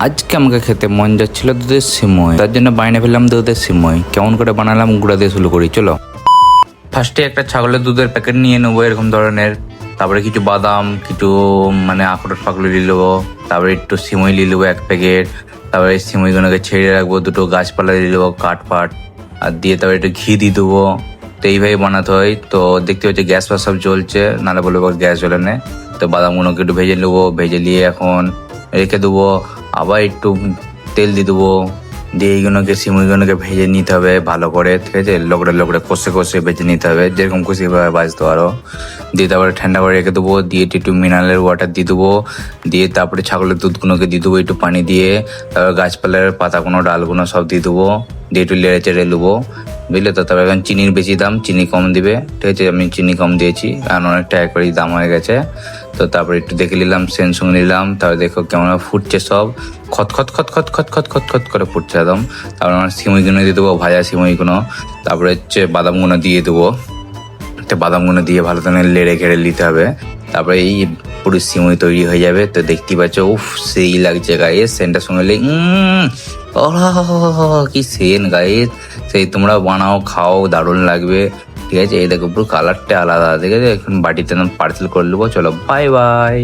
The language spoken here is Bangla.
আজকে আমাকে খেতে মন যাচ্ছিল দুধের সিমই, তার জন্য বাইরে ফেললাম দুধের সিমই। কেমন করে বানালাম গুঁড়া দিয়ে শুরু করি, চলো। ফার্স্টে একটা ছাগলের দুধের প্যাকেট নিয়ে নেবো এরকম ধরনের, তারপরে কিছু বাদাম, কিছু আখরোট ফাকরোট নিয়ে নেবো, তারপরে একটু সিমই নিয়ে নেবো 1 প্যাকেট, তারপরে সিমইগুলোকে ছেড়ে রাখবো, দুটো গাছপালা দিয়ে দেবো কাঠ ফাট, আর দিয়ে তারপরে একটু ঘি দিয়ে দেবো। তো এইভাবে বানাতে হয়। তো দেখতে পাচ্ছি গ্যাস ফাস সব জ্বলছে, নাহলে বলবো গ্যাস জ্বলে না। তো বাদামগুলোকে একটু ভেজে নেবো, ভেজে নিয়ে এখন রেখে দেবো। আবার একটু তেল দিয়ে দেবো, দিয়ে এইগুলোকে সিমইগুলোকে ভেজে নিতে হবে ভালো করে, ঠিক আছে। লগড়ে লগড়ে কষে কষে ভেজে নিতে হবে, যেরকম খুশি ভাবে বাজতে পারো। দিয়ে তারপরে ঠান্ডা করে রেখে দেবো, দিয়ে একটু মিনারেল ওয়াটার দিয়ে দেবো, দিয়ে তারপরে ছাগলের দুধগুলোকে দিয়ে দেবো একটু পানি দিয়ে, তারপর গাছপালার পাতাগুলো ডালগুলো সব দিয়ে দেবো, দিয়ে একটু লেড়ে চেড়ে নেবো, বুঝলে তো। তারপরে এখন চিনির বেশি দাম, চিনি কম দিবে, ঠিক আছে। আমি চিনি কম দিয়েছি, কারণ অনেকটা একবারই দাম হয়ে গেছে। তো তারপরে একটু দেখে নিলাম, সেন্ট সঙ্গে নিলাম, তারপরে দেখো কেমন ফুটছে সব, খত খত খত খত খত খত খত খত করে ফুটছে একদম। তারপরে আমার সিমইগুলো দিয়ে দেবো, ভাজা সিমইগুলো, তারপরে বাদামগুলো দিয়ে দেবো। তো বাদামগুলো দিয়ে ভালো করে লেড়ে ঘেড়ে নিতে হবে, তারপরে এই পুরো সিমই তৈরি হয়ে যাবে। তো দেখতে পাচ্ছ, উফ সেই লাগছে গায়ে, সেন্টার সঙ্গে কি সেন গায়ে। সেই তোমরা বানাও, খাও, দারুণ লাগবে, ঠিক আছে। এই দেখো পুরো কালারটা আলাদা, ঠিক আছে। এখন বাটিতে পার্সেল করে নেবো, চলো বাই বাই।